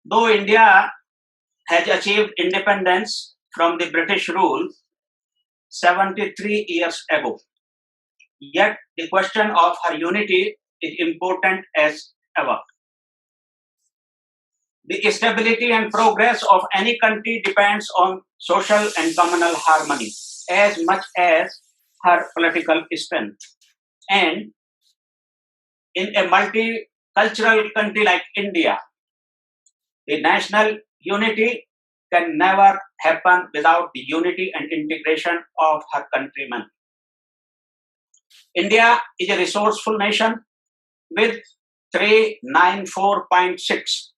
Though India has achieved independence from the British rule 73 years ago, yet the question of her unity is important as ever. The stability and progress of any country depends on social and communal harmony as much as her political strength. And in a multicultural country like India, the national unity can never happen without the unity and integration of her countrymen. India is a resourceful nation with 394.6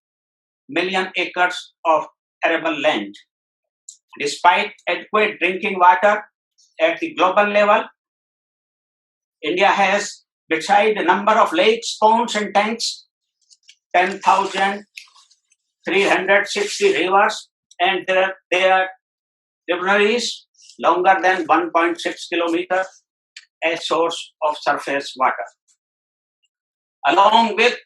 million acres of arable land. Despite adequate drinking water at the global level, India has, beside the number of lakes, ponds, and tanks, 10,360 rivers, and their tributaries longer than 1.6 kilometers as source of surface water. Along with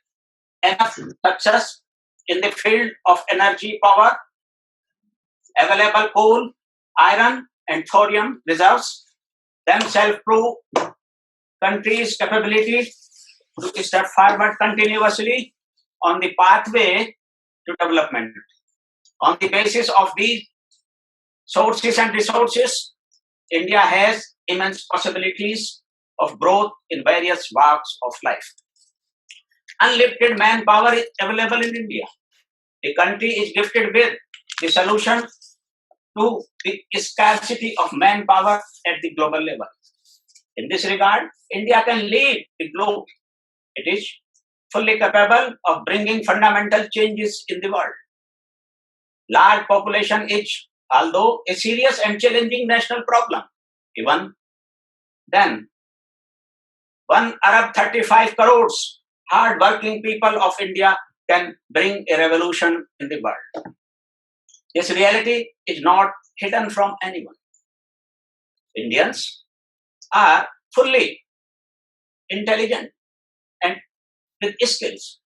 enough success in the field of energy power, available coal, iron, and thorium reserves themselves prove country's capability to step forward continuously on the pathway to development. On the basis of these sources and resources, India has immense possibilities of growth in various walks of life. Unlimited manpower is available in India. The country is gifted with the solution to the scarcity of manpower at the global level. In this regard, India can lead the globe. It is fully capable of bringing fundamental changes in the world. Large population is, although a serious and challenging national problem, even then, 1 Arab 35 crores hard-working people of India can bring a revolution in the world. This reality is not hidden from anyone. Indians are fully intelligent and with skills.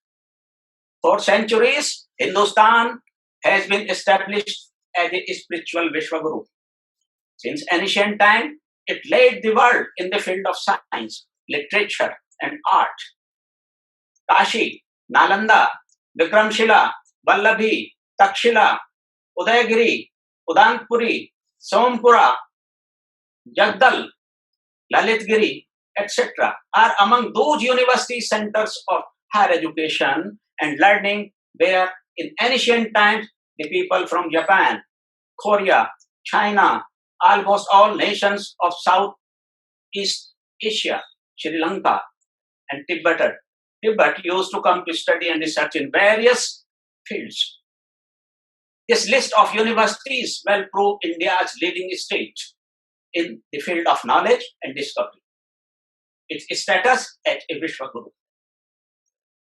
For centuries, Hindustan has been established as a spiritual Vishwaguru. Since ancient time, it led the world in the field of science, literature, and art. Kashi, Nalanda, Vikramshila, Vallabhi, Takshila, Udayagiri, Udanpuri, Sompura, Jagdal, Lalitgiri, etc. are among those university centers of higher education and learning where in ancient times the people from Japan, Korea, China, almost all nations of Southeast Asia, Sri Lanka, and Tibet used to come to study and research in various fields. This list of universities will prove India's leading state in the field of knowledge and discovery. Its status as a Vishwaguru.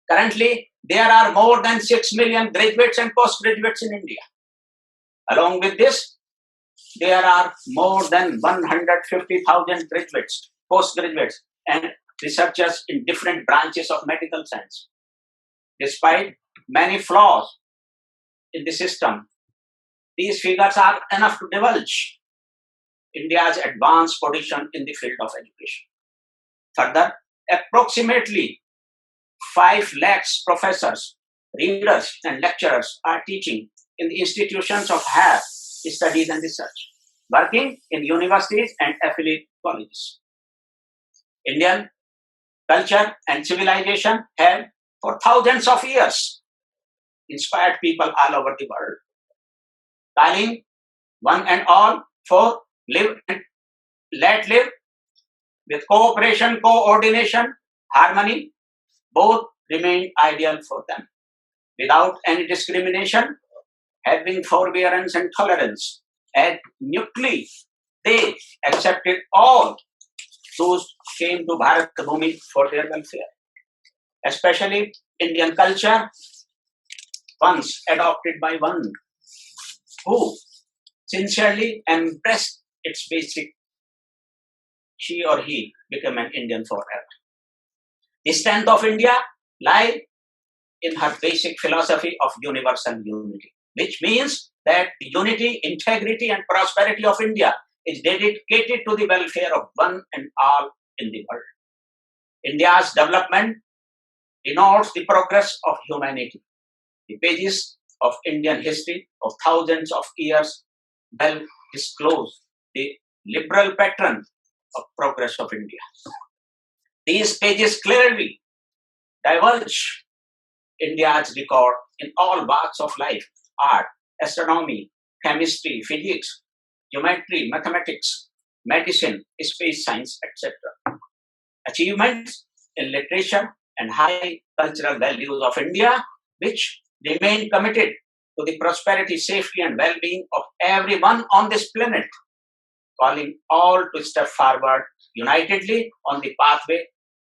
Currently, there are more than 6 million graduates and postgraduates in India. Along with this, there are more than 150,000 graduates, postgraduates, and researchers in different branches of medical science. Despite many flaws in the system, these figures are enough to divulge India's advanced position in the field of education. Further, approximately 5 lakhs professors, readers, and lecturers are teaching in the institutions of higher studies and research, working in universities and affiliate colleges. Indian culture and civilization have, for thousands of years, inspired people all over the world, calling one and all for live and let live with cooperation, coordination, harmony, both remain ideal for them. Without any discrimination, having forbearance and tolerance, and mutually they accepted all those came to Bharat Bhumi for their welfare. Especially Indian culture, once adopted by one who sincerely embraced its basic, she or he became an Indian forever. The strength of India lies in her basic philosophy of universal unity, which means that the unity, integrity, and prosperity of India is dedicated to the welfare of one and all in the world. India's development denotes the progress of humanity. The pages of Indian history of thousands of years well disclose the liberal pattern of progress of India. These pages clearly divulge India's record in all walks of life: art, astronomy, chemistry, physics, geometry, mathematics, medicine, space science, etc. Achievements in literature and high cultural values of India, which remain committed to the prosperity, safety, and well-being of everyone on this planet, calling all to step forward unitedly on the pathway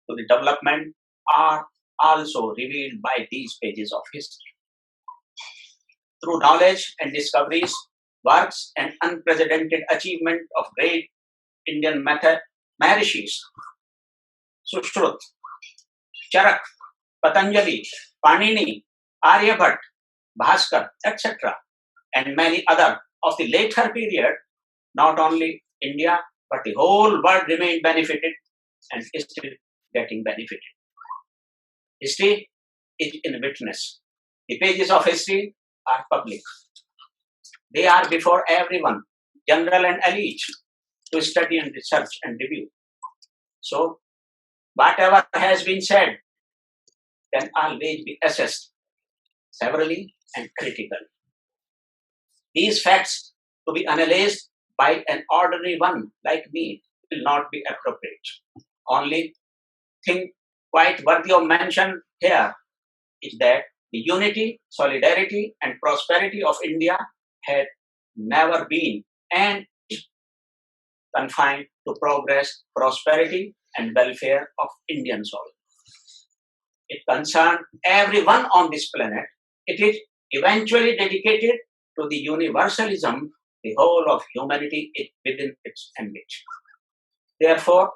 to the development, are also revealed by these pages of history. Through knowledge and discoveries, works, and unprecedented achievement of great Indian Maharishis, Sushrut, Charak, Patanjali, Panini, Aryabhat, Bhaskar, etc., and many other of the later period, not only India but the whole world remained benefited and is still getting benefited. History is in witness. The pages of history are public. They are before everyone, general and elite, to study and research and review. So, whatever has been said can always be assessed severally and critically. These facts to be analyzed by an ordinary one like me will not be appropriate. Only thing quite worthy of mention here is that the unity, solidarity, and prosperity of India had never been and confined to progress, prosperity, and welfare of Indian soil. It concerned everyone on this planet. It is eventually dedicated to the universalism, the whole of humanity is within its ambit. Therefore,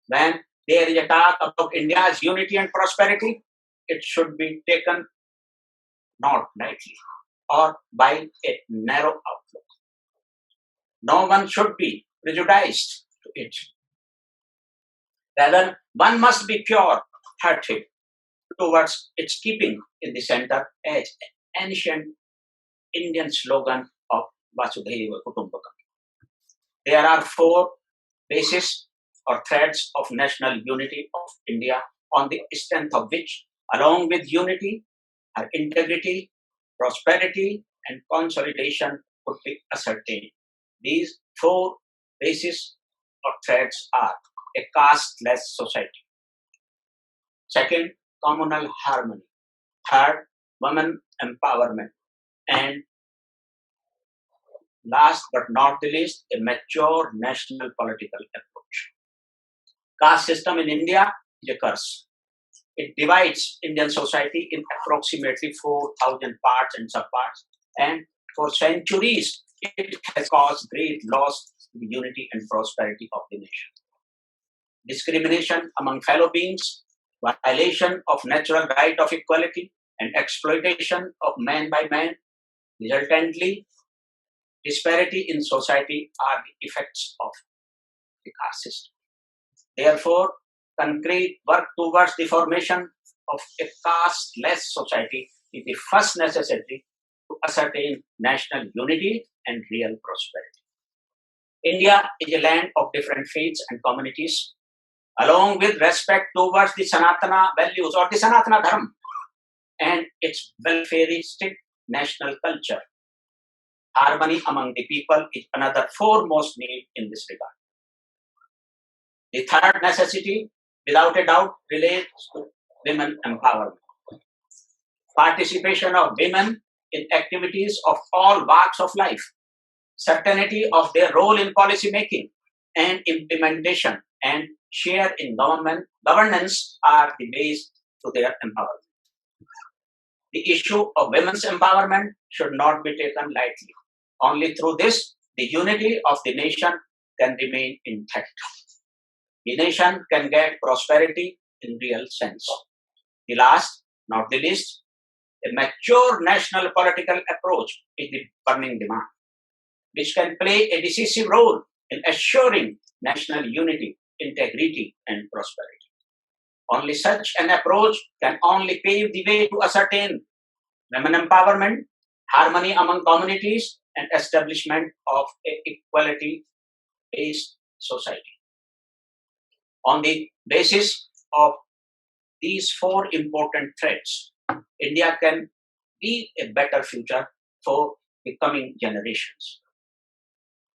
when there is a talk about India's unity and prosperity, it should be taken not lightly or by a narrow outlook. No one should be prejudiced to it. Rather, one must be pure-hearted towards its keeping in the center as ancient Indian slogan of Vasudhaiva Kutumbakam. There are four bases or threads of national unity of India on the strength of which, along with unity, our integrity, prosperity, and consolidation could be ascertained. These four bases or threads are a casteless society. Second, communal harmony. Third, women empowerment. And last but not the least, a mature national political approach. Caste system in India is a curse. It divides Indian society in approximately 4,000 parts and subparts, and for centuries it has caused great loss to the unity and prosperity of the nation. Discrimination among fellow beings, violation of natural right of equality, and exploitation of man by man, resultantly, disparity in society are the effects of the caste system. Therefore, concrete work towards the formation of a casteless society is the first necessity to ascertain national unity and real prosperity. India is a land of different faiths and communities, along with respect towards the Sanatana values or the Sanatana Dharma and its welfareistic national culture. Harmony among the people is another foremost need in this regard. The third necessity, without a doubt, relates to women empowerment. Participation of women in activities of all walks of life, certainty of their role in policy making and implementation, and share in governance are the base to their empowerment. The issue of women's empowerment should not be taken lightly. Only through this, the unity of the nation can remain intact. The nation can get prosperity in real sense. The last, not the least, A mature national political approach is the burning demand, which can play a decisive role in assuring national unity, integrity, and prosperity. Only such an approach can only pave the way to ascertain women empowerment, harmony among communities, and establishment of an equality-based society. On the basis of these four important threads, India can be a better future for the coming generations.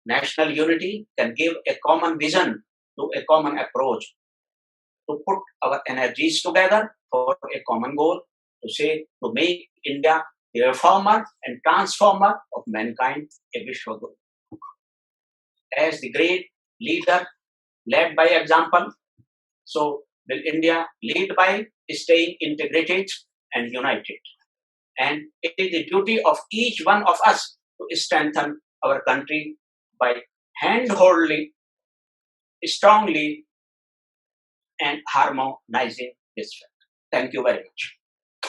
National unity can give a common vision to a common approach to put our energies together for a common goal to make India the reformer and transformer of mankind, a Vishwaguru. As the great leader led by example, so will India lead by staying integrated and united. And it is the duty of each one of us to strengthen our country by hand-holding strongly and harmonizing this fact. Thank you very much.